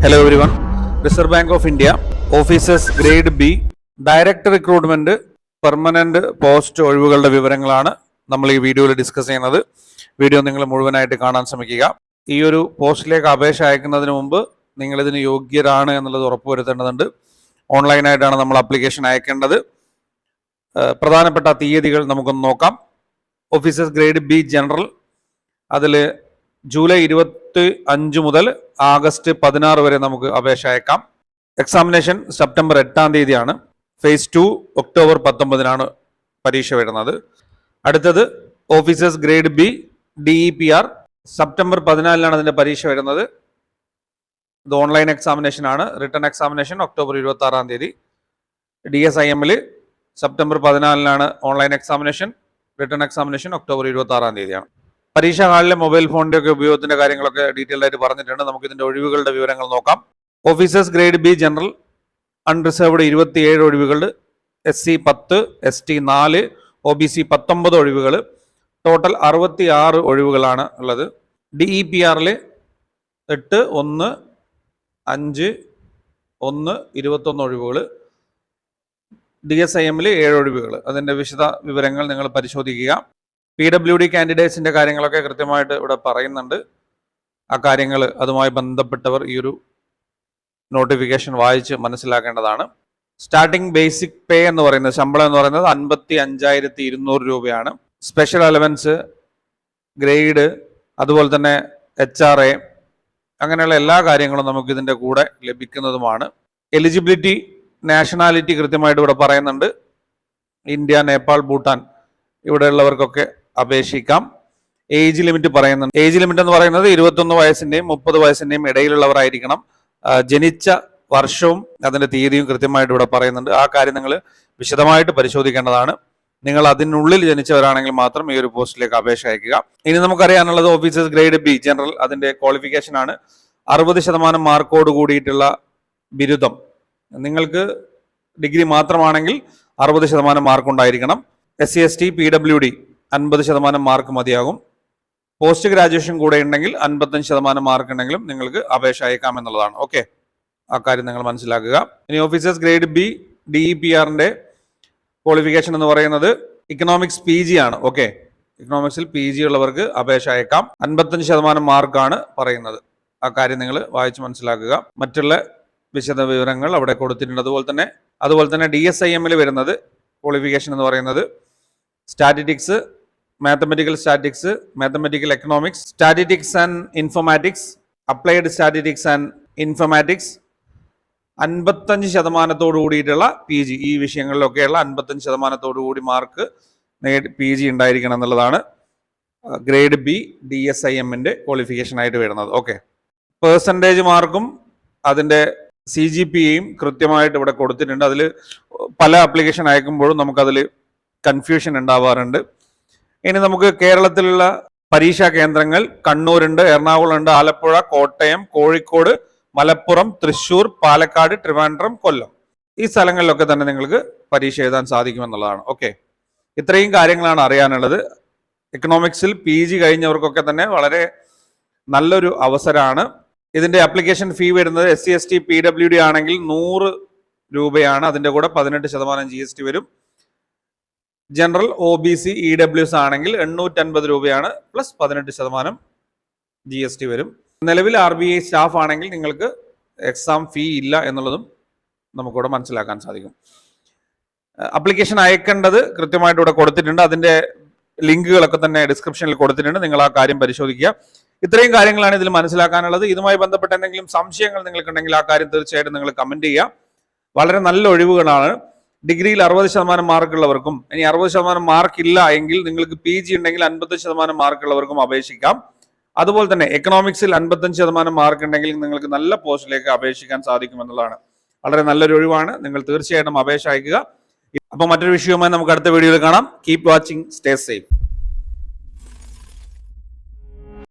Hello everyone. Reserve Bank of India Officers Grade B direct recruitment permanent post ഒഴിവുകളുടെ വിവരങ്ങളാണ് നമ്മൾ ഈ വീഡിയോയിൽ ഡിസ്കസ് ചെയ്യുന്നത്. വീഡിയോ നിങ്ങൾ മുഴുവനായിട്ട് കാണാൻ ശ്രമിക്കുക. ഈ ഒരു പോസ്റ്റിലേക്ക് അപേക്ഷ അയക്കുന്നതിന് മുമ്പ് നിങ്ങൾ ഇതിന് യോഗ്യരാണ് എന്നുള്ളത് ഉറപ്പുവരുത്തേണ്ടതുണ്ട്. ഓൺലൈനായിട്ടാണ് നമ്മൾ ആപ്ലിക്കേഷൻ അയക്കേണ്ടത്. പ്രധാനപ്പെട്ട തീയതികൾ നമുക്കൊന്ന് നോക്കാം. ഓഫീസേഴ്സ് ഗ്രേഡ് ബി ജനറൽ, അതിൽ ജൂലൈ 25 മുതൽ ആഗസ്റ്റ് 16 വരെ നമുക്ക് അപേക്ഷ അയക്കാം. എക്സാമിനേഷൻ സെപ്റ്റംബർ 8 തീയതിയാണ്. ഫേസ് 2 ഒക്ടോബർ 19 പരീക്ഷ വരുന്നത്. അടുത്തത് officers grade B DEPR, September 14 അതിൻ്റെ പരീക്ഷ വരുന്നത്. ഇത് ഓൺലൈൻ എക്സാമിനേഷൻ ആണ്. Written examination October 26 DSIM September 14 online examination. Written examination October 26 പരീക്ഷാ ഹാളിലെ മൊബൈൽ ഫോണിന്റെ ഒക്കെ ഉപയോഗത്തിന്റെ കാര്യങ്ങളൊക്കെ ഡീറ്റെയിൽ ആയിട്ട് പറഞ്ഞിട്ടുണ്ട്. നമുക്ക് ഇതിന്റെ ഒഴിവുകളുടെ വിവരങ്ങൾ നോക്കാം. Officers grade B general unreserved 27 ഒഴിവുകൾ, SC 10, ST 4, OBC 19 ഒഴിവുകൾ, ടോട്ടൽ 66 ഒഴിവുകളാണ് ഉള്ളത്. DEPR 8, 1, 5, 1, 21 ഒഴിവുകൾ, DSIM 7 ഒഴിവുകൾ. അതിന്റെ വിശദ വിവരങ്ങൾ നിങ്ങൾ പരിശോധിക്കുക. PWD കാൻഡിഡേറ്റ്സിന്റെ കാര്യങ്ങളൊക്കെ കൃത്യമായിട്ട് ഇവിടെ പറയുന്നുണ്ട്. ആ കാര്യങ്ങൾ അതുമായി ബന്ധപ്പെട്ടവർ ഈ ഒരു നോട്ടിഫിക്കേഷൻ വായിച്ച് മനസ്സിലാക്കേണ്ടതാണ്. സ്റ്റാർട്ടിംഗ് ബേസിക് പേ എന്ന് പറയുന്നത്, ശമ്പളം എന്ന് പറയുന്നത് 55,200 രൂപയാണ്. സ്പെഷ്യൽ അലവൻസ്, ഗ്രേഡ്, അതുപോലെ തന്നെ HRA, അങ്ങനെയുള്ള എല്ലാ കാര്യങ്ങളും നമുക്ക് ഇതിൻ്റെ കൂടെ ലഭിക്കുന്നതുമാണ്. എലിജിബിലിറ്റി, നാഷണാലിറ്റി കൃത്യമായിട്ട് ഇവിടെ പറയുന്നുണ്ട്. ഇന്ത്യ, നേപ്പാൾ, ഭൂട്ടാൻ ഇവിടെയുള്ളവർക്കൊക്കെ അപേക്ഷിക്കാം. ഏജ് ലിമിറ്റ് പറയുന്നുണ്ട്. ഏജ് ലിമിറ്റ് എന്ന് പറയുന്നത് 21 വയസ്സിന്റെയും 30 വയസ്സിന്റെയും ഇടയിലുള്ളവരായിരിക്കണം. ജനിച്ച വർഷവും അതിന്റെ തീയതിയും കൃത്യമായിട്ട് ഇവിടെ പറയുന്നുണ്ട്. ആ കാര്യം നിങ്ങൾ വിശദമായിട്ട് പരിശോധിക്കേണ്ടതാണ്. നിങ്ങൾ അതിനുള്ളിൽ ജനിച്ചവരാണെങ്കിൽ മാത്രം ഈ ഒരു പോസ്റ്റിലേക്ക് അപേക്ഷ അയക്കുക. ഇനി നമുക്കറിയാനുള്ളത് ഓഫീസേഴ്സ് ഗ്രേഡ് ബി ജനറൽ, അതിന്റെ ക്വാളിഫിക്കേഷൻ ആണ് 60% മാർക്കോട് കൂടിയിട്ടുള്ള ബിരുദം. നിങ്ങൾക്ക് ഡിഗ്രി മാത്രമാണെങ്കിൽ 60% മാർക്ക് ഉണ്ടായിരിക്കണം. SC ST PWD 50% മാർക്ക് മതിയാകും. പോസ്റ്റ് ഗ്രാജുവേഷൻ കൂടെ ഉണ്ടെങ്കിൽ 55% മാർക്ക് ഉണ്ടെങ്കിലും നിങ്ങൾക്ക് അപേക്ഷ അയക്കാം എന്നുള്ളതാണ്. ഓക്കെ, ആ കാര്യം നിങ്ങൾ മനസ്സിലാക്കുക. ഇനി officers grade B DEPR qualification എന്ന് പറയുന്നത് ഇക്കണോമിക്സ് PG ആണ്. ഓക്കെ, ഇക്കണോമിക്സിൽ PG ഉള്ളവർക്ക് അപേക്ഷ അയക്കാം. 55% മാർക്കാണ് പറയുന്നത്. ആ കാര്യം നിങ്ങൾ വായിച്ച് മനസ്സിലാക്കുക. മറ്റുള്ള വിശദ വിവരങ്ങൾ അവിടെ കൊടുത്തിട്ടുണ്ട്. അതുപോലെ തന്നെ DSIM വരുന്നത് ക്വാളിഫിക്കേഷൻ എന്ന് പറയുന്നത് statistics, mathematical statistics, mathematical economics, statistics and informatics, applied statistics and informatics, 55% കൂടിയിട്ടുള്ള PG. ഈ വിഷയങ്ങളിലൊക്കെയുള്ള 55% കൂടി മാർക്ക് PG ഉണ്ടായിരിക്കണം എന്നുള്ളതാണ് ഗ്രേഡ് ബി DSIM ക്വാളിഫിക്കേഷൻ ആയിട്ട് വരുന്നത്. ഓക്കെ, പേഴ്സൻറ്റേജ് മാർക്കും അതിൻ്റെ CGPAയും കൃത്യമായിട്ട് ഇവിടെ കൊടുത്തിട്ടുണ്ട്. അതിൽ പല ആപ്ലിക്കേഷൻ അയക്കുമ്പോഴും നമുക്കതിൽ കൺഫ്യൂഷൻ ഉണ്ടാവാറുണ്ട്. ഇനി നമുക്ക് കേരളത്തിലുള്ള പരീക്ഷാ കേന്ദ്രങ്ങൾ കണ്ണൂരുണ്ട്, എറണാകുളമുണ്ട്, ആലപ്പുഴ, കോട്ടയം, കോഴിക്കോട്, മലപ്പുറം, തൃശ്ശൂർ, പാലക്കാട്, ട്രിവാൻഡ്രം, കൊല്ലം, ഈ സ്ഥലങ്ങളിലൊക്കെ തന്നെ നിങ്ങൾക്ക് പരീക്ഷ എഴുതാൻ സാധിക്കുമെന്നുള്ളതാണ്. ഓക്കെ, ഇത്രയും കാര്യങ്ങളാണ് അറിയാനുള്ളത്. എക്കണോമിക്സിൽ PG കഴിഞ്ഞവർക്കൊക്കെ തന്നെ വളരെ നല്ലൊരു അവസരമാണ്. ഇതിന്റെ ആപ്ലിക്കേഷൻ ഫീ വരുന്നത് SC ST PWD ആണെങ്കിൽ 100 രൂപയാണ്. അതിന്റെ കൂടെ 18% GST വരും. ജനറൽ, OBC, EWS ആണെങ്കിൽ 850 രൂപയാണ്, പ്ലസ് 18% GST വരും. നിലവിൽ RBI സ്റ്റാഫ് ആണെങ്കിൽ നിങ്ങൾക്ക് എക്സാം ഫീ ഇല്ല എന്നുള്ളതും നമുക്കിവിടെ മനസ്സിലാക്കാൻ സാധിക്കും. ആപ്ലിക്കേഷൻ അയക്കേണ്ടത് കൃത്യമായിട്ട് ഇവിടെ കൊടുത്തിട്ടുണ്ട്. അതിന്റെ ലിങ്കുകളൊക്കെ തന്നെ ഡിസ്ക്രിപ്ഷനിൽ കൊടുത്തിട്ടുണ്ട്. നിങ്ങൾ ആ കാര്യം പരിശോധിക്കുക. ഇത്രയും കാര്യങ്ങളാണ് ഇതിൽ മനസ്സിലാക്കാനുള്ളത്. ഇതുമായി ബന്ധപ്പെട്ട എന്തെങ്കിലും സംശയങ്ങൾ നിങ്ങൾക്കുണ്ടെങ്കിൽ ആ കാര്യം തീർച്ചയായിട്ടും നിങ്ങൾ കമന്റ് ചെയ്യുക. വളരെ നല്ല ഒഴിവുകളാണ്. ഡിഗ്രിയിൽ 60% മാർക്കുള്ളവർക്കും, ഇനി 60% മാർക്ക് ഇല്ല എങ്കിൽ നിങ്ങൾക്ക് PG ഉണ്ടെങ്കിൽ 50% മാർക്കുള്ളവർക്കും അപേക്ഷിക്കാം. അതുപോലെ തന്നെ എക്കണോമിക്സിൽ 55% മാർക്ക് ഉണ്ടെങ്കിൽ നിങ്ങൾക്ക് നല്ല പോസ്റ്റിലേക്ക് അപേക്ഷിക്കാൻ സാധിക്കും എന്നുള്ളതാണ്. വളരെ നല്ലൊരു ഒഴിവാണ്. നിങ്ങൾ തീർച്ചയായിട്ടും അപേക്ഷ അയക്കുക. അപ്പോൾ മറ്റൊരു വിഷയവുമായി നമുക്ക് അടുത്ത വീഡിയോയിൽ കാണാം. Keep watching, stay safe.